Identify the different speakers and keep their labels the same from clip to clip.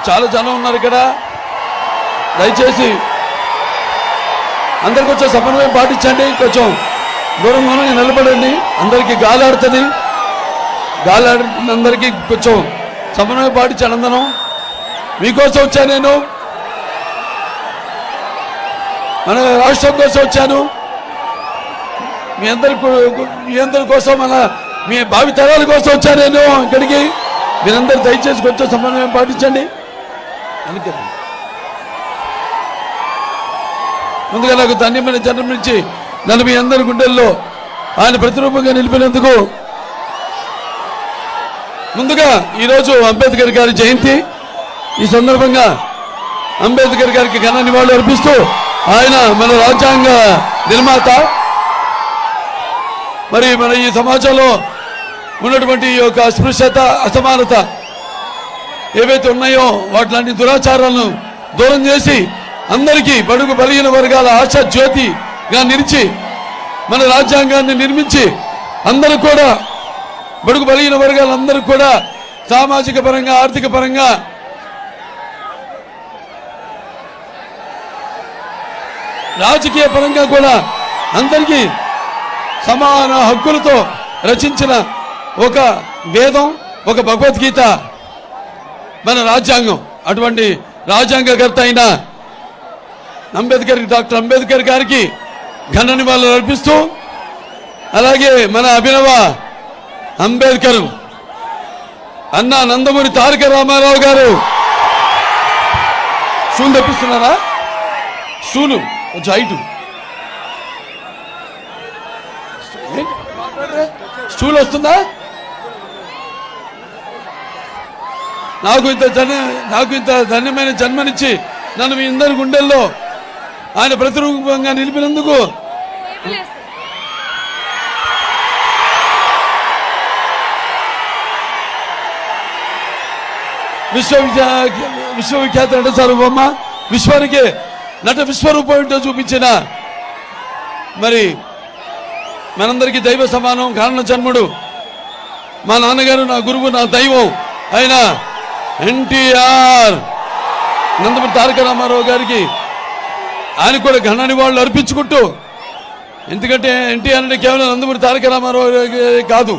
Speaker 1: చాలా జనం ఉన్నారు ఇక్కడ. దయచేసి అందరికి వచ్చే సమన్వయం పాటించండి. కొంచెం దూరంగా నిలబడండి. అందరికీ గాలి ఆడుతుంది. గాలి ఆడుతున్న అందరికీ కొంచెం సమన్వయం పాటించండి. అందరం మీకోసం వచ్చాను. నేను మన రాష్ట్రం కోసం వచ్చాను. మీ అందరి కోసం, మీ భావితరాల కోసం వచ్చాను నేను ఇక్కడికి. మీరందరూ దయచేసి కొంచెం సమన్వయం పాటించండి. అందుకే ముందుగా నాకు ధన్యమైన జన్మనిచ్చి నన్ను మీ అందరి గుండెల్లో ఆయన ప్రతిరూపంగా నిలిపినందుకు ముందుగా ఈరోజు అంబేద్కర్ గారి జయంతి. ఈ సందర్భంగా అంబేద్కర్ గారికి ఘన నివాళులు అర్పిస్తూ, ఆయన మన రాజ్యాంగ నిర్మాత. మరి మన ఈ సమాజంలో ఉన్నటువంటి ఈ యొక్క అస్పృశ్యత, అసమానత ఏవైతే ఉన్నాయో వాటిలాంటి దురాచారాలను దూరం చేసి అందరికీ బడుగు బలహీన వర్గాల ఆశా జ్యోతిగా నిలిచి మన రాజ్యాంగాన్ని నిర్మించి అందరూ కూడా బడుగు బలహీన వర్గాలందరూ కూడా సామాజిక పరంగా, ఆర్థిక పరంగా రాజకీయ పరంగా కూడా అందరికీ సమాన హక్కులతో రచించిన ఒక వేదం, ఒక భగవద్గీత మన రాజ్యాంగం. అటువంటి రాజ్యాంగకర్త అయిన డాక్టర్ అంబేద్కర్ గారికి ఘన నివాళులు అర్పిస్తూ, అలాగే మన అభినవ అంబేద్కర్ అన్న నందమూరి తారక రామారావు గారు షూలు తెప్పిస్తున్నారా? షూలు కొంచెం హైటు స్టూల్ వస్తుందా? నాకు ఇంత ధన్యమైన జన్మనిచ్చి నన్ను మీ అందరి గుండెల్లో ఆయన ప్రతిరూపంగా నిలిపినందుకు విశ్వవిఖ్యాత నట సార్వభౌమ, విశ్వానికి నట విశ్వరూపం చూపించిన మరి మనందరికీ దైవ సమానం, కారణ జన్ముడు, మా నాన్నగారు, నా గురువు, నా దైవం ఆయన ఎన్టీఆర్ నందమూరి తారక రామారావు గారికి ఆయన కూడా ఘన నివాళులు అర్పించుకుంటూ, ఎందుకంటే ఎన్టీఆర్ అంటే కేవలం నందమూరి తారక రామారావు కాదు,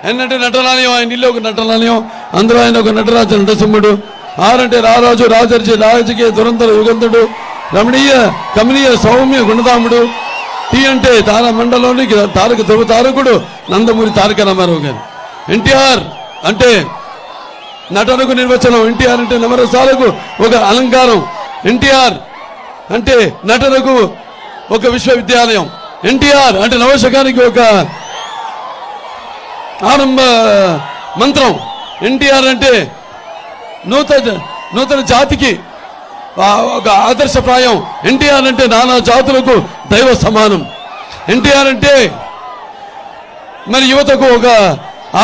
Speaker 1: ఏంటంటే నటనాలయం, ఆయన ఇల్లు ఒక నటనాలయం, అందులో ఆయన ఒక నటరాజ నటసింహుడు, ఆరంటే రారాజు, రాజర్జి, రాజకీయ దురంధర యుగంధుడు, రమణీయ కమనీయ సౌమ్య గుణధాముడు, టీ అంటే తారమండలోనికి తారక ధ్రువ తారకుడు నందమూరి తారక రామారావు గారు. ఎన్టీఆర్ అంటే నటనకు నిర్వచనం, ఎన్టీఆర్ అంటే నవరసాలకు ఒక అలంకారం, ఎన్టీఆర్ అంటే నటనకు ఒక విశ్వవిద్యాలయం, ఎన్టీఆర్ అంటే నవశకానికి ఒక ఆరంభ మంత్రం, ఎన్టీఆర్ అంటే నూతన జాతికి ఒక ఆదర్శప్రాయం, ఎన్టీఆర్ అంటే నానా జాతులకు దైవ సమానం, ఎన్టీఆర్ అంటే మరి యువతకు ఒక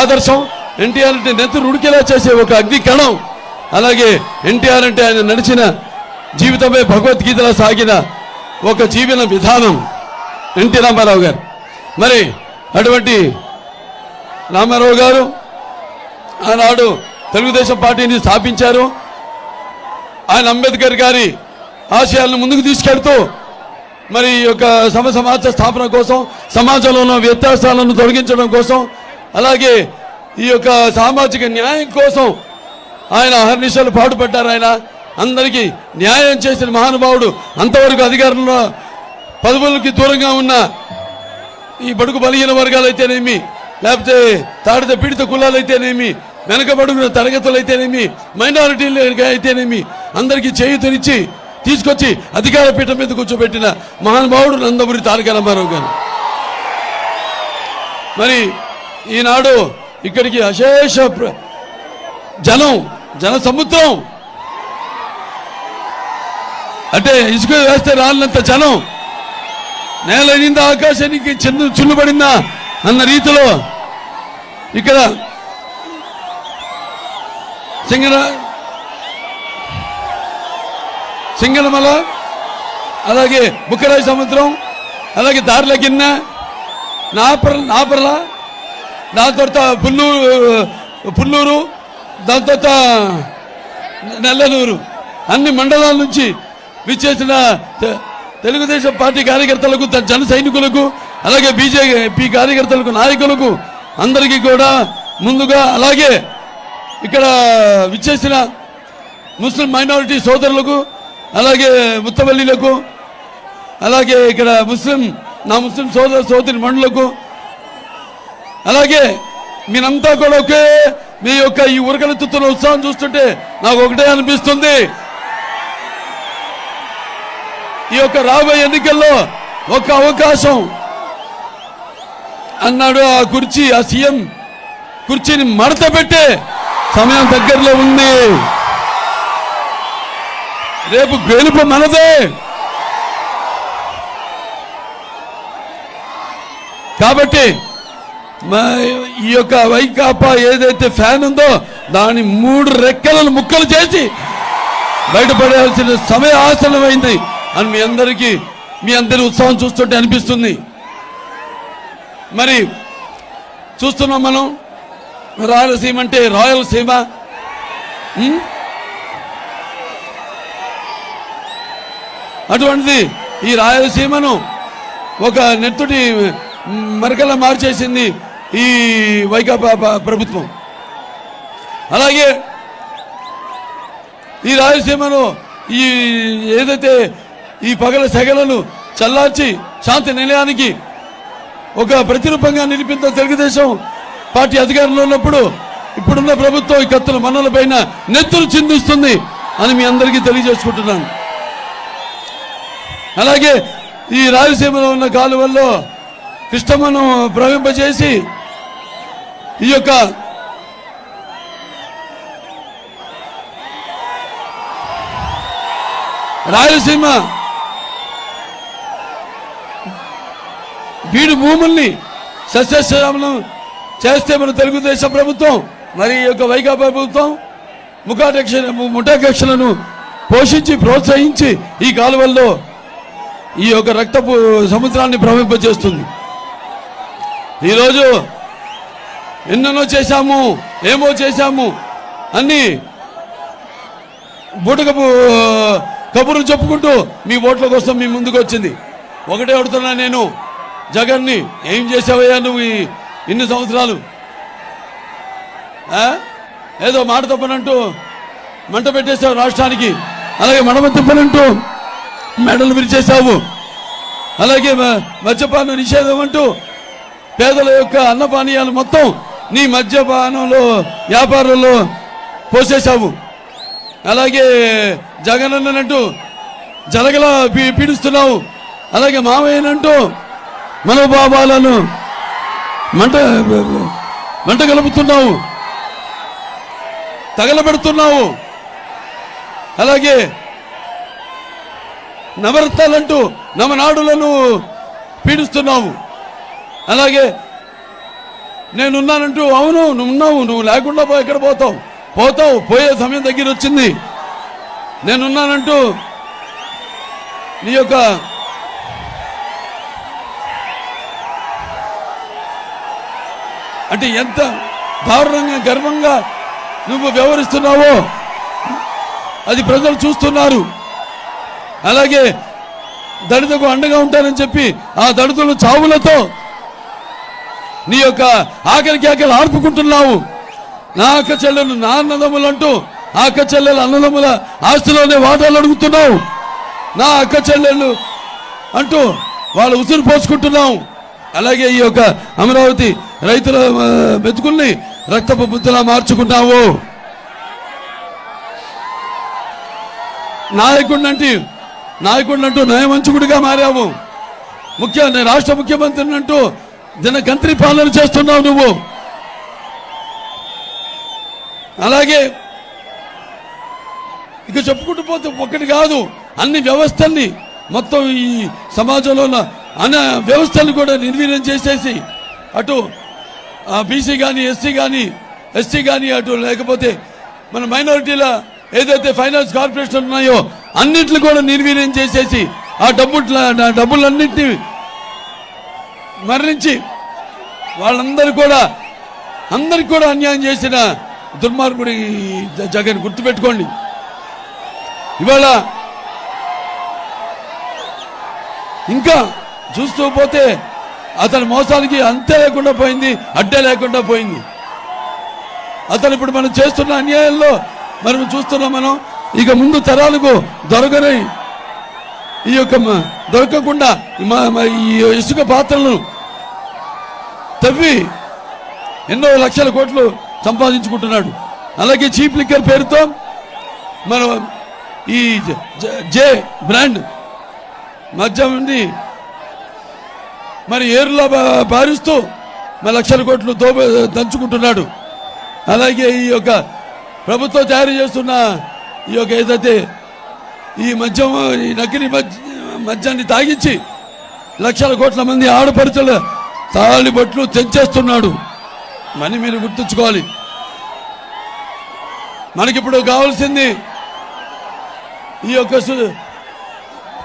Speaker 1: ఆదర్శం, ఎన్టీఆర్ అంటే నెత్తురు ఉడికేలా చేసే ఒక అగ్ని కణం, అలాగే ఎన్టీఆర్ అంటే ఆయన నడిచిన జీవితమే భగవద్గీతలా సాగిన ఒక జీవన విధానం ఎన్టీ రామారావు గారు. మరి అటువంటి రామారావు గారు ఆనాడు తెలుగుదేశం పార్టీని స్థాపించారు. ఆయన అంబేద్కర్ గారి ఆశయాలను ముందుకు తీసుకెళ్తూ మరి ఈ యొక్క సమాజ స్థాపన కోసం, సమాజంలో ఉన్న వ్యత్యాసాలను తొలగించడం కోసం, అలాగే ఈ యొక్క సామాజిక న్యాయం కోసం ఆయన అహర్నిశలు పాటుపడ్డారు. ఆయన అందరికీ న్యాయం చేసిన మహానుభావుడు. అంతవరకు అధికారంలో పదవులకి దూరంగా ఉన్న ఈ బడుగు బలహీన వర్గాలు అయితేనేమి, లేకపోతే తాడిత పీడిత కులాలు అయితేనేమి, వెనకబడుగున తరగతులు అయితేనేమి, మైనారిటీలు అయితేనేమి, అందరికీ చేయూతనిచ్చి తీసుకొచ్చి అధికార పీఠం మీద కూర్చోబెట్టిన మహానుభావుడు నందమూరి తారక రామారావు గారు. మరి ఈనాడు ఇక్కడికి అశేష జన సముద్రం, అంటే ఇసుక వేస్తే రాలినంత జనం, నేల నింద ఆకాశానికి చిల్లుబడిందా అన్న రీతిలో ఇక్కడ సింగనమల, అలాగే బుక్కరాయి సముద్రం, అలాగే దారిల గిన్నె, నాపర్ల, దాని తర్వాత పుల్లూరు, దాని తర్వాత నెల్లనూరు అన్ని మండలాల నుంచి విచ్చేసిన తెలుగుదేశం పార్టీ కార్యకర్తలకు, జన సైనికులకు, అలాగే బీజేపీ కార్యకర్తలకు, నాయకులకు అందరికీ కూడా ముందుగా, అలాగే ఇక్కడ విచ్చేసిన ముస్లిం మైనారిటీ సోదరులకు, అలాగే ముత్తవల్లిలకు, అలాగే ఇక్కడ నా ముస్లిం సోదరి మండలకు, అలాగే మీరంతా కూడా మీ యొక్క ఈ ఉరకలెత్తుతున్న ఉత్సాహం చూస్తుంటే నాకు ఒకటే అనిపిస్తుంది, ఈ యొక్క రాబోయే ఎన్నికల్లో ఒక అవకాశం అన్నాడు, ఆ సీఎం కుర్చీని మడత పెట్టే సమయం దగ్గరలో ఉంది. రేపు గెలుపు మనదే. కాబట్టి ఈ యొక్క వైకాపా ఏదైతే ఫ్యాన్ ఉందో దాని 3 రెక్కలను ముక్కలు చేసి బయటపడాల్సిన సమయం ఆసన్నమైంది అని మీ అందరి ఉత్సాహం చూస్తుంటే అనిపిస్తుంది. మరి చూస్తున్నాం మనం, రాయలసీమ అంటే రాయలసీమ, అటువంటిది ఈ రాయలసీమను ఒక నెత్తుటి మరకలా మార్చేసింది ఈ వైకాపా ప్రభుత్వం. అలాగే ఈ రాయలసీమను ఏదైతే ఈ పగల సెగలను చల్లార్చి శాంతి నిలయానికి ఒక ప్రతిరూపంగా నిలిపిందో తెలుగుదేశం పార్టీ అధికారంలో ఉన్నప్పుడు, ఇప్పుడున్న ప్రభుత్వం ఈ కత్తుల మన్నల పైన నెత్తులు చిందిస్తుంది అని మీ అందరికీ తెలియజేసుకుంటున్నాను. అలాగే ఈ రాయలసీమలో ఉన్న కాలువల్లో కృష్ణమ్మను ప్రవహింపజేసి ఈ యొక్క రాయలసీమ బీడు భూముల్ని సస్యశ్యామలం చేస్తే మన తెలుగుదేశం ప్రభుత్వం, మరి ఈ యొక్క వైకాపా ప్రభుత్వం ముఠాకక్షలను పోషించి ప్రోత్సహించి ఈ కాలువల్లో ఈ యొక్క రక్తపు సముద్రాన్ని ప్రవహింపజేస్తుంది. ఈరోజు ఎన్నెన్నో చేశాము, ఏమో చేశాము అన్ని బూటకపు కబుర్లు చెప్పుకుంటూ మీ ఓట్ల కోసం మీ ముందుకు వచ్చింది. ఒకటే అడుగుతున్నా నేను, జగన్ని ఏం చేసావయ్యా నువ్వు ఇన్ని సంవత్సరాలు? ఏదో మాట తప్పనంటూ మంట పెట్టేశావు రాష్ట్రానికి, అలాగే మడమ తిప్పనంటూ మెడలు విరిచేశావు, అలాగే మద్యపాన నిషేధం అంటూ పేదల యొక్క అన్నపానీయాలు మొత్తం నీ మద్యపానంలో వ్యాపారంలో పోసేశావు. అలాగే జగనన్ననంటూ జలగలా పీడిస్తున్నావు, అలాగే మావయ్యనంటూ మనోభావాలను మంట కలుపుతున్నావు, తగలబెడుతున్నావు. అలాగే నవరత్నాలంటూ నవనాడులను పీడిస్తున్నావు. అలాగే నేనున్నానంటూ, అవును నువ్వు ఉన్నావు, నువ్వు లేకుండా ఎక్కడ పోతావు, పోయే సమయం దగ్గర వచ్చింది. నేనున్నానంటూ నీ యొక్క అంటే ఎంత దారుణంగా గర్వంగా నువ్వు వ్యవహరిస్తున్నావో అది ప్రజలు చూస్తున్నారు. అలాగే దళితులకు అండగా ఉంటానని చెప్పి ఆ దళితుల చావులతో నీ యొక్క ఆకలి కేకలు ఆర్పుకుంటున్నావు. నా అక్క చెల్లెలు నా అన్నదమ్ములు అంటూ ఆ అక్క చెల్లెలు అన్నదమ్ముల ఆస్తిలోనే వాటాలు అడుగుతున్నావు. నా అక్క చెల్లెళ్ళు అంటూ వాళ్ళు ఉసురు పోసుకుంటున్నావు. అలాగే ఈ యొక్క అమరావతి రైతుల మెతుకుల్ని రక్తపు బుద్ధలా మార్చుకుంటావు. నాయకుడినంటూ నయమంచుకుడిగా మారావు. రాష్ట్ర ముఖ్యమంత్రిని అంటూ దినగంత్రి పాలన చేస్తున్నావు నువ్వు. అలాగే ఇక చెప్పుకుంటూ పోతే ఒకటి కాదు, అన్ని వ్యవస్థల్ని మొత్తం ఈ సమాజంలో ఉన్న అన్ని వ్యవస్థలు కూడా నిర్వీర్యం చేసేసి అటు బీసీ కానీ ఎస్సీ కానీ అటు లేకపోతే మన మైనారిటీల ఏదైతే ఫైనాన్స్ కార్పొరేషన్ ఉన్నాయో అన్నింటిని కూడా నిర్వీర్యం చేసేసి ఆ డబ్బులన్నింటినీ మరణించి అందరికి కూడా అన్యాయం చేసిన దుర్మార్గుడి జగన్ గుర్తుపెట్టుకోండి. ఇవాళ ఇంకా చూస్తూ పోతే అతని మోసానికి అంతే లేకుండా పోయింది, అడ్డే లేకుండా పోయింది. అతను ఇప్పుడు మనం చేస్తున్న అన్యాయంలో మనం చూస్తున్నాం. మనం ఇక ముందు తరాలకు దొరకని ఈ యొక్క దొరకకుండా ఈ ఇసుక పాత్రలను తవ్వి ఎన్నో లక్షల కోట్లు సంపాదించుకుంటున్నాడు. అలాగే చీప్ లిక్కర్ పేరుతో మనం ఈ జే బ్రాండ్ మద్యం నుండి మరి ఏరులా భారిస్తూ మరి లక్షల కోట్లు దంచుకుంటున్నాడు. అలాగే ఈ యొక్క ప్రభుత్వం తయారు చేస్తున్న ఈ యొక్క ఏదైతే ఈ మద్యం, ఈ నకిలీ మద్యాన్ని తాగించి లక్షల కోట్ల మంది ఆడపడుచుల తాళిబొట్లు తెంచేస్తున్నాడు. అని మీరు గుర్తుంచుకోవాలి. మనకిప్పుడు కావాల్సింది ఈ యొక్క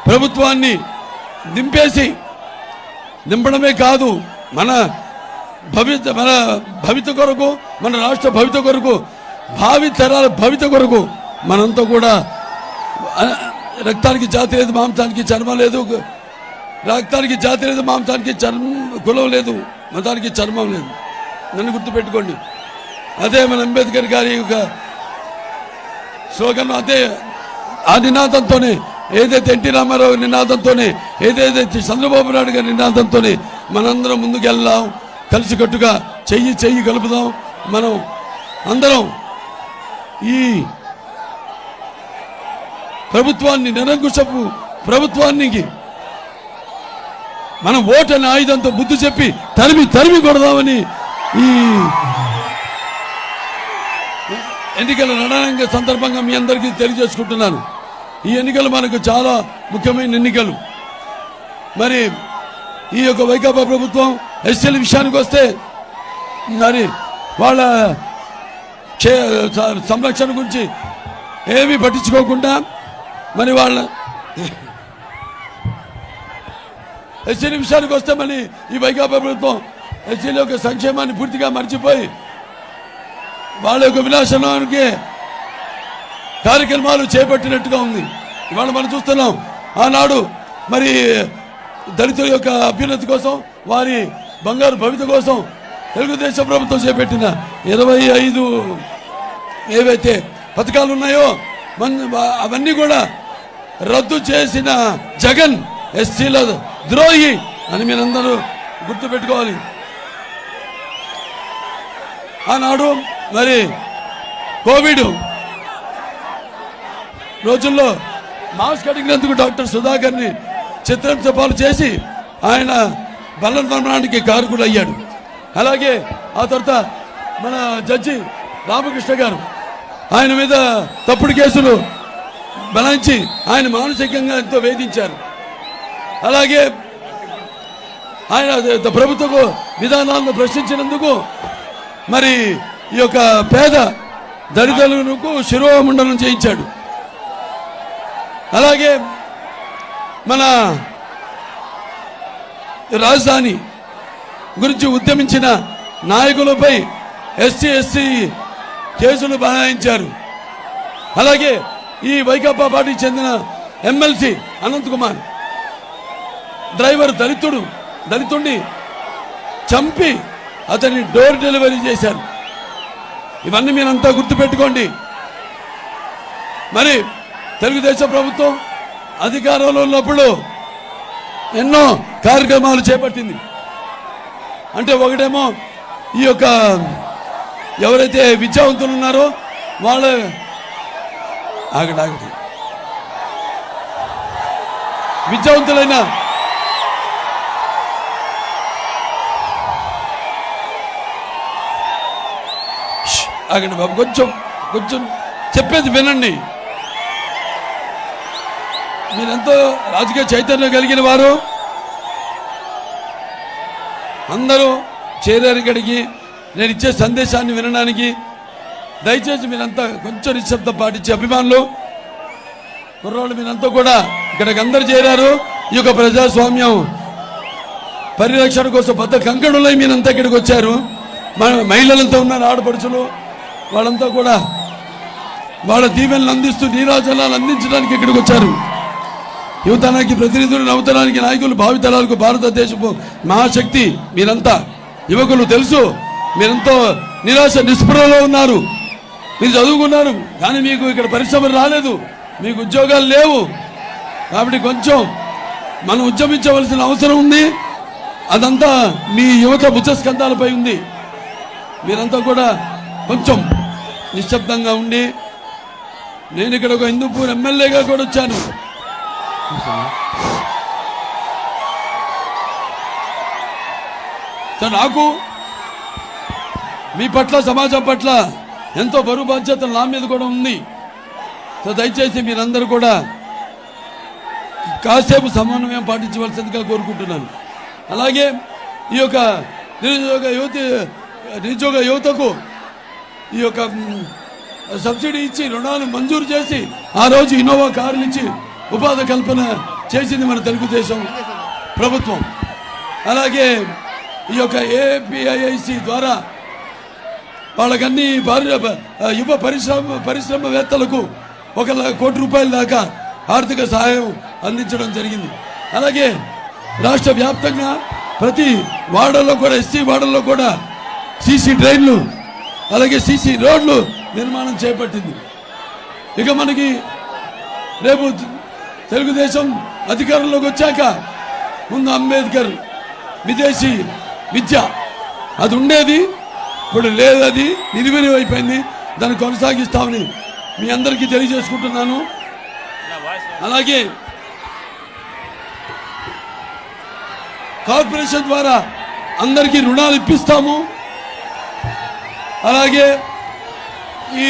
Speaker 1: ప్రభుత్వాన్ని దింపడమే కాదు, మన భవిత కొరకు, మన రాష్ట్ర భవిత కొరకు, భావి తరాల భవిత కొరకు మనంతా కూడా రక్తానికి జాతి లేదు, మాంసానికి చర్మం లేదు, రక్తానికి జాతి లేదు, మాంసానికి కులం లేదు, మతానికి చర్మం లేదు. నన్ను గుర్తుపెట్టుకోండి. అదే మన అంబేద్కర్ గారి యొక్క స్లోగన్. అదే ఆ నినాదంతోనే, ఏదైతే ఎన్టీ రామారావు నినాదంతోనే, ఏదైతే చంద్రబాబు నాయుడు గారి నినాదంతోనే మనందరం ముందుకు వెళ్దాం, కలిసికట్టుగా చెయ్యి కలుపుదాం. మనం అందరం ఈ ప్రభుత్వాన్ని, నిరంకుశపు ప్రభుత్వానికి మనం ఓటు అనే ఆయుధంతో బుద్ధి చెప్పి తరిమి కొడదామని ఈ ఎన్నికల రణరంగ సందర్భంగా మీ అందరికీ తెలియజేసుకుంటున్నాను. ఈ ఎన్నికలు మనకు చాలా ముఖ్యమైన ఎన్నికలు. మరి ఈ యొక్క వైకాపా ప్రభుత్వం ఎస్సీల విషయానికి వస్తే మరి వాళ్ళ సంరక్షణ గురించి ఏమీ పట్టించుకోకుండా మరి వాళ్ళ ఎస్సీల విషయానికి వస్తే మరి ఈ వైకాపా ప్రభుత్వం ఎస్సీల యొక్క సంక్షేమాన్ని పూర్తిగా మర్చిపోయి వాళ్ళ యొక్క వినాశనానికి కార్యక్రమాలు చేపట్టినట్టుగా ఉంది. ఇవాళ మనం చూస్తున్నాం. ఆనాడు మరి దళితుల యొక్క అభ్యున్నతి కోసం, వారి బంగారు భవిత కోసం తెలుగుదేశం ప్రభుత్వం చేపట్టిన 25 ఏవైతే పథకాలు ఉన్నాయో అవన్నీ కూడా రద్దు చేసిన జగన్ ఎస్సీల ద్రోహి అని మీరందరూ గుర్తుపెట్టుకోవాలి. ఆనాడు మరి కోవిడ్ రోజుల్లో మాస్క్ అడిగినందుకు డాక్టర్ సుధాకర్ని చిత్రహింసపాలు చేసి ఆయన బలవన్మరణానికి కారకుడు అయ్యాడు. అలాగే ఆ తర్వాత మన జడ్జి రామకృష్ణ గారు ఆయన మీద తప్పుడు కేసులు బనాయించి ఆయన మానసికంగా ఎంతో వేధించారు. అలాగే ఆయన ప్రభుత్వ విధానాలను ప్రశ్నించినందుకు మరి ఈ యొక్క పేద దళితులకు శిరోమండనం చేయించాడు. అలాగే మన రాజధాని గురించి ఉద్యమించిన నాయకులపై ఎస్సీ కేసులు బనాయించారు. అలాగే ఈ వైకాపా పార్టీకి చెందిన ఎమ్మెల్సీ అనంత్ కుమార్ డ్రైవర్ దళితుడిని చంపి అతన్ని డోర్ డెలివరీ చేశారు. ఇవన్నీ మీరంతా గుర్తుపెట్టుకోండి. మరి తెలుగుదేశం ప్రభుత్వం అధికారంలో ఉన్నప్పుడు ఎన్నో కార్యక్రమాలు చేపట్టింది. అంటే ఒకటేమో ఈ యొక్క ఎవరైతే విద్యావంతులు ఉన్నారో వాళ్ళ ఆగటి విద్యావంతులైన ఆగండి బాబు, కొంచెం చెప్పేది వినండి. మీరెంతో రాజకీయ చైతన్యం కలిగిన వారు అందరూ చేరారు ఇక్కడికి నేను ఇచ్చే సందేశాన్ని వినడానికి. దయచేసి మీరంతా కొంచెం నిశ్శబ్దం పాటించే అభిమానులు కుర్రోళ్ళు మీరంతా కూడా ఇక్కడికి అందరు చేరారు. ఈ యొక్క ప్రజాస్వామ్యం పరిరక్షణ కోసం పెద్ద కంకణులై మీరంతా ఇక్కడికి వచ్చారు. మహిళలంతా ఉన్నారు, ఆడపడుచులు వాళ్ళంతా కూడా వాళ్ళ దీవెనలు అందిస్తూ నీరాజనాలు అందించడానికి ఇక్కడికి వచ్చారు. యువతరానికి ప్రతినిధులు, నవతరానికి నాయకులు, భావితరాలకు భారతదేశపు మహాశక్తి మీరంతా. యువకులు తెలుసు, మీరెంతో నిరాశ నిస్పృహలో ఉన్నారు. మీరు చదువుకున్నారు కానీ మీకు ఇక్కడ పరిశ్రమలు రాలేదు, మీకు ఉద్యోగాలు లేవు. కాబట్టి కొంచెం మనం ఉద్యమించవలసిన అవసరం ఉంది. అదంతా మీ యువత భుజస్కంధాలపై ఉంది. మీరంతా కూడా కొంచెం నిశ్శబ్దంగా ఉండి, నేను ఇక్కడ ఒక హిందూపూర్ ఎమ్మెల్యేగా కూడా వచ్చాను. సార్, నాకు మీ పట్ల, సమాజం పట్ల ఎంతో బరువు బాధ్యతలు నా మీద కూడా ఉంది. సో దయచేసి మీరందరూ కూడా కాసేపు సమన్వయం పాటించవలసిందిగా కోరుకుంటున్నాను. అలాగే ఈ యొక్క నిరుద్యోగ యువతకు ఈ యొక్క సబ్సిడీ ఇచ్చి రుణాలు మంజూరు చేసి ఆ రోజు ఇన్నోవా కార్లు ఇచ్చి ఉపాధి కల్పన చేసింది మన తెలుగుదేశం ప్రభుత్వం. అలాగే ఈ యొక్క ఏపీఐఐసి ద్వారా వాళ్ళకన్నీ యువ పరిశ్రమవేత్తలకు 1 కోటి రూపాయల దాకా ఆర్థిక సహాయం అందించడం జరిగింది. అలాగే రాష్ట్ర వ్యాప్తంగా ప్రతి వార్డుల్లో కూడా, ఎస్సీ వార్డుల్లో కూడా సీసీ డ్రైన్లు, అలాగే సీసీ రోడ్లు నిర్మాణం చేపట్టింది. ఇక మనకి రేపు తెలుగుదేశం అధికారంలోకి వచ్చాక ముందు అంబేద్కర్ విదేశీ విద్య అది ఉండేది, ఇప్పుడు లేదు, అది నిర్వీర్యం అయిపోయింది. దాన్ని కొనసాగిస్తామని మీ అందరికీ తెలియజేసుకుంటున్నాను. అలాగే కార్పొరేషన్ ద్వారా అందరికీ రుణాలు ఇప్పిస్తాము. అలాగే ఈ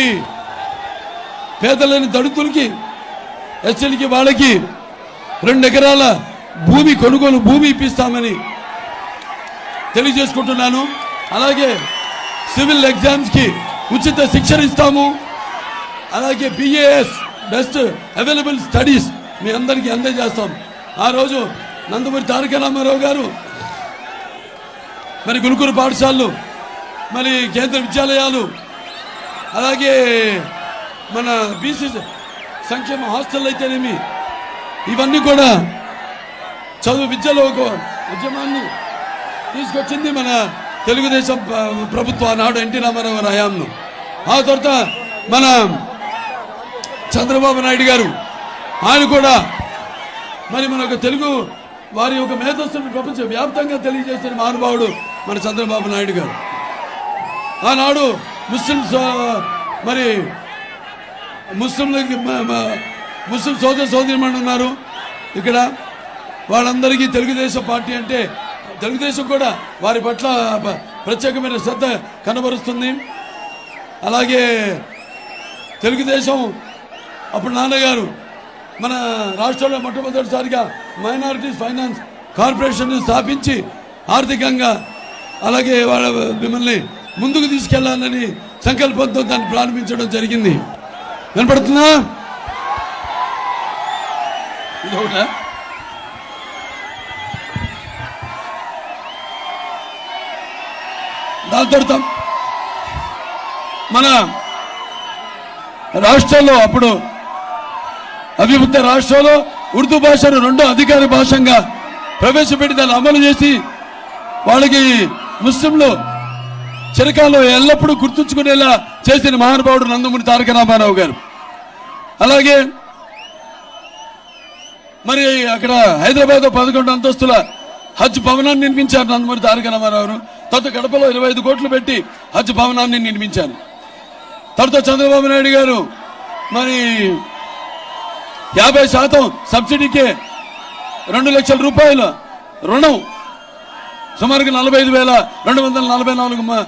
Speaker 1: పేదలని దళితులకి, ఎస్సీలకి, వాళ్ళకి 2 ఎకరాల భూమి కొనుగోలు భూమి ఇప్పిస్తామని తెలియజేసుకుంటున్నాను. అలాగే సివిల్ ఎగ్జామ్స్కి ఉచిత శిక్షణ ఇస్తాము. అలాగే BAS బెస్ట్ అవైలబుల్ స్టడీస్ మీ అందరికీ అందజేస్తాం. ఆ రోజు నందమూరి తారక రామారావు గారు మరి గురుకుల పాఠశాలలు, మరి కేంద్ర విద్యాలయాలు, అలాగే మన బీసీ సంక్షేమ హాస్టల్ అయితేనేమి, ఇవన్నీ కూడా చదువు విద్యలో ఒక ఉద్యమాన్ని తీసుకొచ్చింది మన తెలుగుదేశం ప్రభుత్వం నాడు ఎన్టీ రామారావు గారి హయాంలో. ఆ తర్వాత మన చంద్రబాబు నాయుడు గారు, ఆయన కూడా మరి మన తెలుగు వారి యొక్క మేధస్సును ప్రపంచ వ్యాప్తంగా తెలియజేసిన మహానుభావుడు మన చంద్రబాబు నాయుడు గారు. ఆనాడు ముస్లిం సోదర సోదరిమణులు ఉన్నారు ఇక్కడ. వాళ్ళందరికీ తెలుగుదేశం పార్టీ అంటే, తెలుగుదేశం కూడా వారి పట్ల ప్రత్యేకమైన శ్రద్ధ కనబరుస్తుంది. అలాగే తెలుగుదేశం అప్పుడు నాన్నగారు మన రాష్ట్రంలో మొట్టమొదటిసారిగా మైనారిటీస్ ఫైనాన్స్ కార్పొరేషన్ స్థాపించి ఆర్థికంగా అలాగే వాళ్ళ మిమ్మల్ని ముందుకు తీసుకెళ్లాలని సంకల్పంతో దాన్ని ప్రారంభించడం జరిగింది. వినపడుతుందా? ఇదొకట. దాని తర్వాత మన రాష్ట్రంలో అప్పుడు అవిభక్త రాష్ట్రంలో ఉర్దూ భాషను 2వ అధికార భాషగా ప్రవేశపెట్టి దాన్ని అమలు చేసి వాళ్ళకి ముస్లింలు చిరకాలం ఎల్లప్పుడూ గుర్తుంచుకునేలా చేసిన మహానుభావుడు నందమూరి తారక రామారావు గారు. అలాగే మరి అక్కడ హైదరాబాద్ 11 అంతస్తుల హజ్ భవనాన్ని నిర్మించారు నందమూరి తారక రామారావు. తర్వాత గడపలో 25 కోట్లు పెట్టి హజ్ భవనాన్ని నిర్మించారు. తర్వాత చంద్రబాబు నాయుడు గారు మరి 50% సబ్సిడీకే 2 లక్షల రూపాయల రుణం సుమారుగా 45,244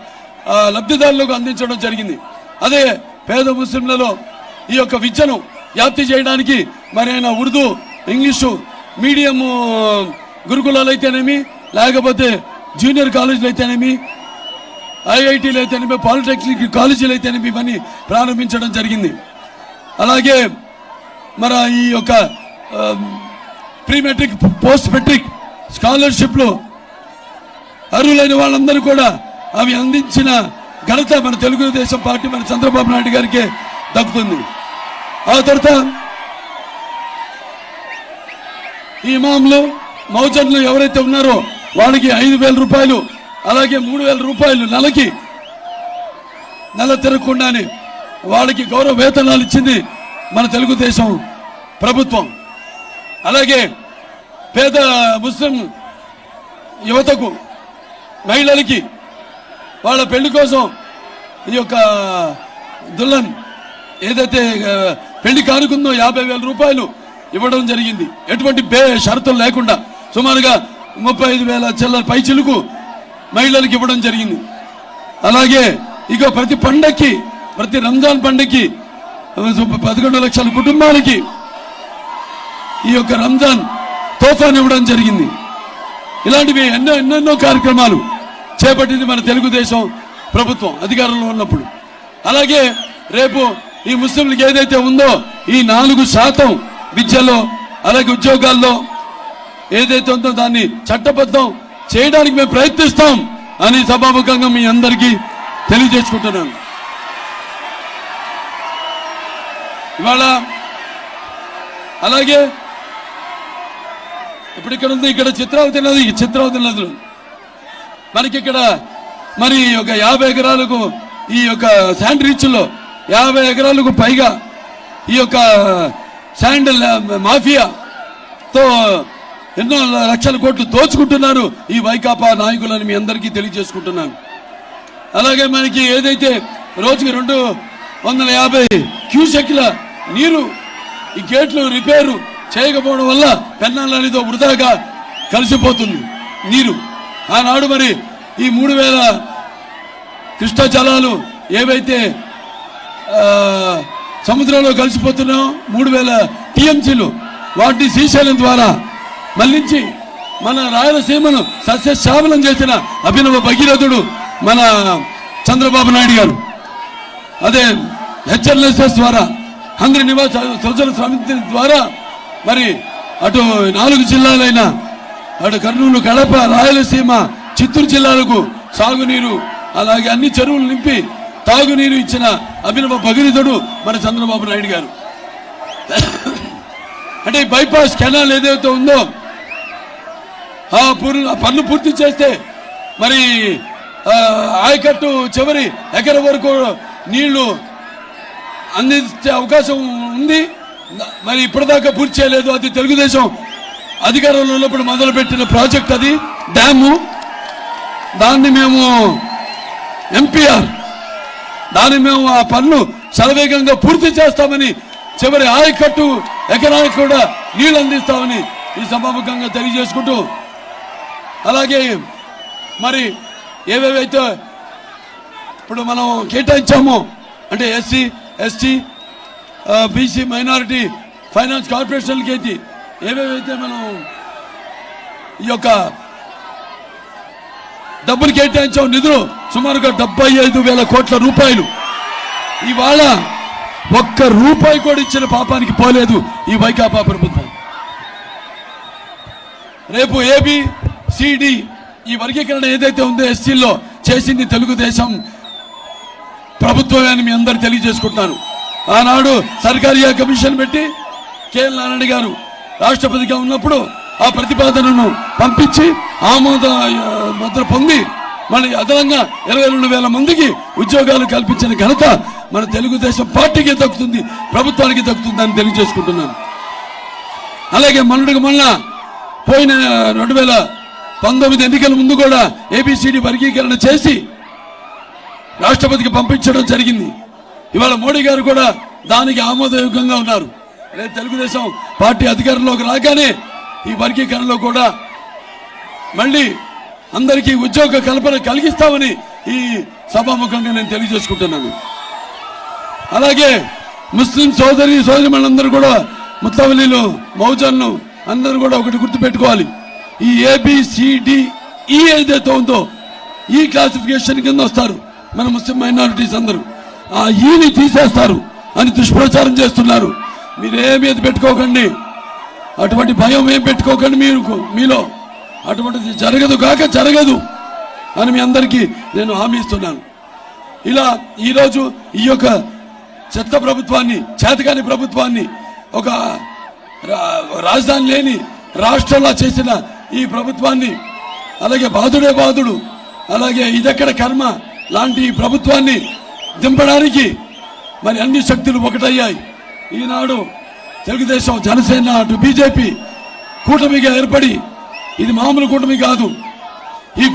Speaker 1: లబ్ధిదారులకు అందించడం జరిగింది. అదే పేద ముస్లింలలో ఈ యొక్క విద్యను వ్యాప్తి చేయడానికి మరి ఆయన ఉర్దూ, ఇంగ్లీషు మీడియం గురుకులాలు అయితేనేమి, లేకపోతే జూనియర్ కాలేజీలు అయితేనేమి, IITలు అయితేనేమి, పాలిటెక్నిక్ కాలేజీలు అయితేనేమి ఇవన్నీ ప్రారంభించడం జరిగింది. అలాగే మరి ఈ యొక్క ప్రీ మెట్రిక్, పోస్ట్ మెట్రిక్ స్కాలర్షిప్లు అర్హులైన వాళ్ళందరూ కూడా అవి అందించిన ఘనత మన తెలుగుదేశం పార్టీ, మన చంద్రబాబు నాయుడు గారికి దక్కుతుంది. ఆ తర్వాత ఈ ఇమాంలు మౌజన్లు ఎవరైతే ఉన్నారో వాళ్ళకి 5,000 రూపాయలు, అలాగే 3,000 రూపాయలు నెలకి, నెల తిరగకుండానే వాళ్ళకి గౌరవ వేతనాలు ఇచ్చింది మన తెలుగుదేశం ప్రభుత్వం. అలాగే పేద ముస్లిం యువతకు, మహిళలకి వాళ్ళ పెళ్లి కోసం ఈ యొక్క దుల్హన్ ఏదైతే పెళ్లి కానుకుందో 50,000 రూపాయలు ఇవ్వడం జరిగింది. ఎటువంటి షరతులు లేకుండా సుమారుగా 35,000 చిల్లర పై చిలుకు మహిళలకు ఇవ్వడం జరిగింది. అలాగే ఇక ప్రతి పండక్కి, ప్రతి రంజాన్ పండక్కి 11 లక్షల కుటుంబాలకి ఈ యొక్క రంజాన్ తోఫాను ఇవ్వడం జరిగింది. ఇలాంటివి ఎన్నెన్నో కార్యక్రమాలు చేపట్టింది మన తెలుగుదేశం ప్రభుత్వం అధికారంలో ఉన్నప్పుడు. అలాగే రేపు ఈ ముస్లింలకు ఏదైతే ఉందో ఈ 4% విద్యలో, అలాగే ఉద్యోగాల్లో ఏదైతే ఉందో దాన్ని చట్టబద్ధం చేయడానికి మేము ప్రయత్నిస్తాం అని సభాముఖంగా మీ అందరికీ తెలియజేసుకుంటున్నాను. ఇవాళ అలాగే ఇప్పుడు ఇక్కడ ఉంది, ఇక్కడ చిత్రావతి నదులు మనకి ఇక్కడ మరి ఒక 50 ఎకరాలకు ఈ యొక్క శాండ్ రీచ్లో 50 ఎకరాలకు పైగా ఈ యొక్క శాండ్ మాఫియాతో ఎన్నో లక్షల కోట్లు దోచుకుంటున్నారు ఈ వైకాపా నాయకులని మీ అందరికీ తెలియజేసుకుంటున్నాను. అలాగే మనకి ఏదైతే రోజుకి 250 క్యూసెక్ల నీరు ఈ గేట్లు రిపేరు చేయకపోవడం వల్ల పెన్నాలనితో వృధాగా కలిసిపోతుంది నీరు. ఆనాడు మరి ఈ 3,000 కృష్ణా జలాలు ఏవైతే సముద్రంలో కలిసిపోతున్నాయో 3,000 టీఎంసీలు వాటిని శ్రీశైలం ద్వారా మళ్లించి మన రాయలసీమను సస్యశ్యామలం చేసిన అభినవ భగీరథుడు మన చంద్రబాబు నాయుడు గారు. అదే హెచ్ఎల్ఎస్ఎస్ ద్వారా, హంద్రి నివాస సృజన సమితి ద్వారా మరి అటు 4 జిల్లాలైన అటు కర్నూలు, కడప, రాయలసీమ, చిత్తూరు జిల్లాలకు సాగునీరు, అలాగే అన్ని చెరువులు నింపి తాగునీరు ఇచ్చిన అభినవ భగీరథుడు మన చంద్రబాబు నాయుడు గారు. అంటే బైపాస్ కెనాల్ ఏదైతే ఉందో ఆ పనులు పూర్తి చేస్తే మరి ఆయకట్టు చివరి ఎకరం వరకు నీళ్లు అందించే అవకాశం ఉంది. మరి ఇప్పటిదాకా పూర్తి చేయలేదు. అది తెలుగుదేశం అధికారంలో ఉన్నప్పుడు మొదలుపెట్టిన ప్రాజెక్ట్, అది డ్యాము. దాన్ని మేము ఎంపీఆర్ దాన్ని మేము ఆ పనులు శరవేగంగా పూర్తి చేస్తామని, చివరి ఆయకట్టు ఎకరానికి కూడా నీళ్లు అందిస్తామని ఈ సభాముఖంగా తెలియజేసుకుంటూ, అలాగే మరి ఏవేవైతే ఇప్పుడు మనం కేటాయించామో అంటే SC, ST, BC, minority finance కార్పొరేషన్లకి అయితే ఏవేవైతే మనం ఈ యొక్క డబ్బులు కేటాయించాం, నిధులు సుమారుగా 75,000 కోట్ల రూపాయలు. ఇవాళ ఒక్క రూపాయి కూడా ఇచ్చిన పాపానికి పోలేదు ఈ వైకాపా ప్రభుత్వం. రేపు ఏబి, సిడి ఈ వర్గీకరణ ఏదైతే ఉందో ఎస్సీల్లో చేసింది తెలుగుదేశం ప్రభుత్వమే అని మీ అందరు తెలియజేసుకుంటున్నాను. ఆనాడు సర్కారియా కమిషన్ పెట్టి కేఎల్ నారాయణ గారు రాష్ట్రపతిగా ఉన్నప్పుడు ఆ ప్రతిపాదనను పంపించి ఆమోద ముద్ర పొంది మళ్ళీ అదనంగా 22,000 మందికి ఉద్యోగాలు కల్పించిన ఘనత మన తెలుగుదేశం పార్టీకి దక్కుతుంది, ప్రభుత్వానికి దక్కుతుంది అని తెలియజేసుకుంటున్నాను. అలాగే మొన్న పోయిన 2019 ఎన్నికల ముందు కూడా ఏబిసిడి వర్గీకరణ చేసి రాష్ట్రపతికి పంపించడం జరిగింది. ఇవాళ మోడీ గారు కూడా దానికి ఆమోదయోగ్యంగా ఉన్నారు. రేపు తెలుగుదేశం పార్టీ అధికారంలోకి రాగానే ఈ వర్గీకరణలో కూడా మళ్ళీ అందరికీ ఉద్యోగ కల్పన కలిగిస్తామని ఈ సభాముఖంగా నేను తెలియజేసుకుంటున్నాను. అలాగే ముస్లిం సోదరిమణులందరూ కూడా, ముత్తవలీలు, మౌజన్లు అందరూ కూడా ఒకటి గుర్తుపెట్టుకోవాలి. ఈ ABCDE ఏదైతే ఉందో ఈ క్లాసిఫికేషన్ కింద వస్తారు మన ముస్లిం మైనారిటీస్ అందరూ. ఆ ఈని తీసేస్తారు అని దుష్ప్రచారం చేస్తున్నారు. మీరేమీ పెట్టుకోకండి, అటువంటి భయం ఏం పెట్టుకోకండి మీలో. అటువంటిది జరగదు అని మీ అందరికీ నేను హామీ ఇస్తున్నాను. ఇలా ఈరోజు ఈ యొక్క చెత్త ప్రభుత్వాన్ని, చేతకాని ప్రభుత్వాన్ని, ఒక రాజధాని లేని రాష్ట్రంలో చేసిన ఈ ప్రభుత్వాన్ని, అలాగే బాధుడే బాధుడు, అలాగే ఇదెక్కడ కర్మ లాంటి ఈ ప్రభుత్వాన్ని దింపడానికి మరి అన్ని శక్తులు ఒకటయ్యాయి. ఈనాడు తెలుగుదేశం, జనసేన, అటు బీజేపీ కూటమిగా ఏర్పడి, ఇది మామూలు కూటమి కాదు. ఈ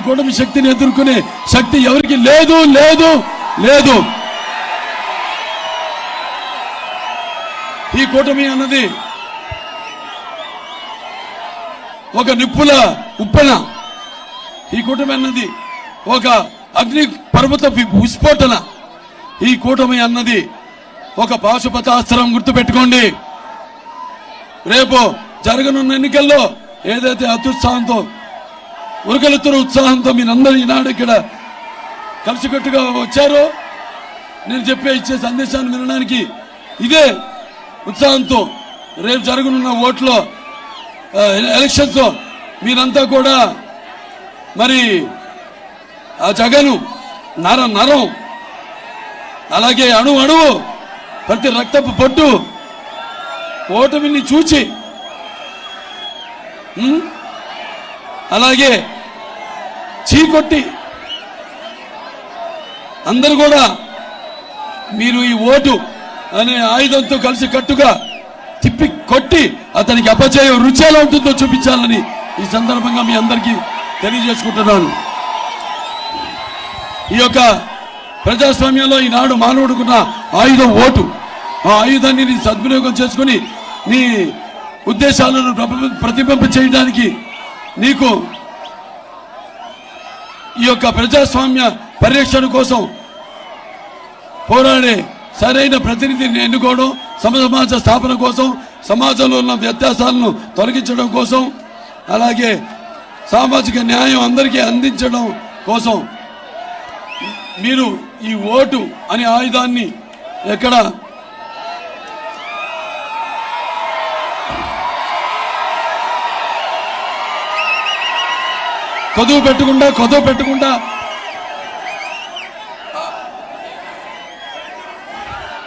Speaker 1: కూటమి శక్తిని ఎదుర్కొనే శక్తి ఎవరికి లేదు లేదు లేదు. ఈ కూటమి అన్నది ఒక నిప్పుల ఉప్పెన. ఈ కూటమి అన్నది ఒక అగ్ని పర్వత విస్ఫోటన. ఈ కూటమి అన్నది ఒక పాశుపతాస్త్రం. గుర్తుపెట్టుకోండి, రేపు జరగనున్న ఎన్నికల్లో ఏదైతే అత్యుత్సాహంతో, ఉరకలెత్తున ఉత్సాహంతో మీరందరూ ఈనాడు ఇక్కడ కలిసికట్టుగా వచ్చారో, నేను ఇచ్చే సందేశాన్ని వినడానికి ఇదే ఉత్సాహంతో రేపు జరగనున్న ఓట్లో ఎలక్షన్స్ మీరంతా కూడా మరి ఆ జగను నరం అలాగే అణువు ప్రతి రక్తపు పొట్టు ఓటమిని చూచి, అలాగే చీకొట్టి అందరూ కూడా మీరు ఈ ఓటు అనే ఆయుధంతో కలిసి కట్టుగా తిప్పి కొట్టి అతనికి అపజయం రుచి ఎలా ఉంటుందో చూపించాలని ఈ సందర్భంగా మీ అందరికీ తెలియజేసుకుంటున్నాను. ఈ యొక్క ప్రజాస్వామ్యంలో ఈనాడు మానవుడుకున్న ఆయుధం ఓటు. ఆ ఆయుధాన్ని నీ సద్వినియోగం చేసుకుని నీ ఉద్దేశాలను ప్రతిబింబ చేయడానికి నీకు ఈ యొక్క ప్రజాస్వామ్య పరిరక్షణ కోసం పోరాడే సరైన ప్రతినిధిని ఎన్నుకోవడం, సమాజ స్థాపన కోసం, సమాజంలో ఉన్న వ్యత్యాసాలను తొలగించడం కోసం, అలాగే సామాజిక న్యాయం అందరికీ అందించడం కోసం మీరు ఈ ఓటు అనే ఆయుధాన్ని ఎక్కడ కొదువు పెట్టకుండా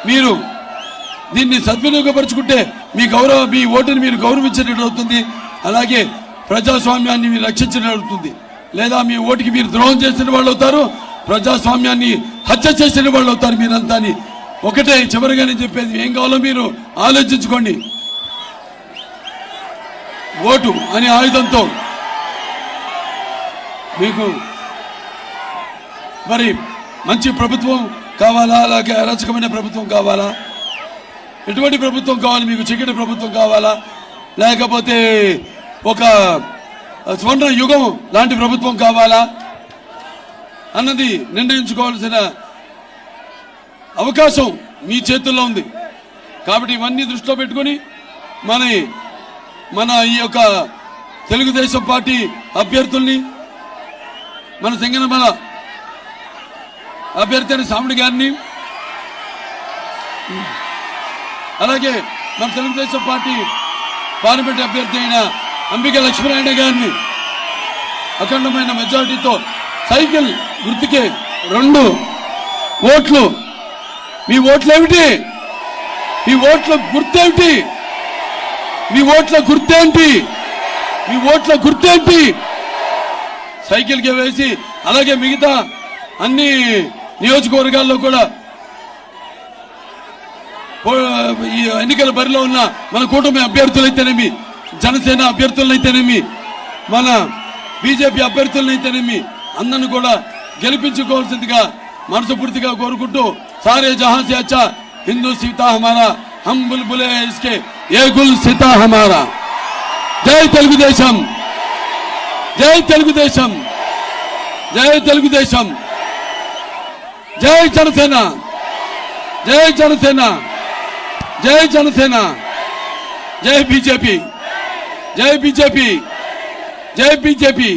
Speaker 1: మీరు దీన్ని సద్వినియోగపరుచుకుంటే మీ ఓటుని మీరు గౌరవించినట్టు అవుతుంది. అలాగే ప్రజాస్వామ్యాన్ని మీరు రక్షించినట్టు అవుతుంది. లేదా మీ ఓటుకి మీరు ద్రోహం చేసిన వాళ్ళు అవుతారు, ప్రజాస్వామ్యాన్ని హత్య చేసిన వాళ్ళు అవుతారు. మీరంతా ఒకటే చివరిగానే చెప్పేది, ఏం కావాలో మీరు ఆలోచించుకోండి. ఓటు అనే ఆయుధంతో మీకు మరి మంచి ప్రభుత్వం కావాలా, అలాగే అరాచకమైన ప్రభుత్వం కావాలా, ఎటువంటి ప్రభుత్వం కావాలి మీకు? చీకటి ప్రభుత్వం కావాలా, లేకపోతే ఒక స్వర్ణ యుగం లాంటి ప్రభుత్వం కావాలా అన్నది నిర్ణయించుకోవాల్సిన అవకాశం మీ చేతుల్లో ఉంది. కాబట్టి ఇవన్నీ దృష్టిలో పెట్టుకొని మన ఈ యొక్క తెలుగుదేశం పార్టీ అభ్యర్థుల్ని, మన సింగనమల అభ్యర్థి అయిన సాముడి గారిని, అలాగే మన తెలుగుదేశం పార్టీ పార్లమెంట్ అభ్యర్థి అయిన అంబిక లక్ష్మీనారాయణ గారిని అఖండమైన మెజారిటీతో సైకిల్ గుర్తుకే 2 ఓట్లు. మీ ఓట్లు ఏమిటి? మీ ఓట్ల గుర్తేమిటి? మీ ఓట్ల గుర్తేంటి? మీ ఓట్ల గుర్తేంటి? సైకిల్కి వేసి, అలాగే మిగతా అన్ని నియోజకవర్గాల్లో కూడా ఈ ఎన్నికల బరిలో ఉన్న మన కూటమి అభ్యర్థులైతేనేమి, జనసేన అభ్యర్థులైతేనేమి, మన బీజేపీ అభ్యర్థులైతేనేమి అందరిని కూడా గెలిపించుకోవాల్సిందిగా మనస్ఫూర్తిగా కోరుకుంటూ, సారే జహాं से अच्छा हिंदू सीता हमारा, हम बुलबुले इसके ये गुल सीता हमारा. జై తెలుగుదేశం, జై తెలుగుదేశం, జై తెలుగుదేశం, జై జనసేన, జై జనసేన, జై జనసేన, జై బీజేపీ, జై బీజేపీ, జై బీజేపీ.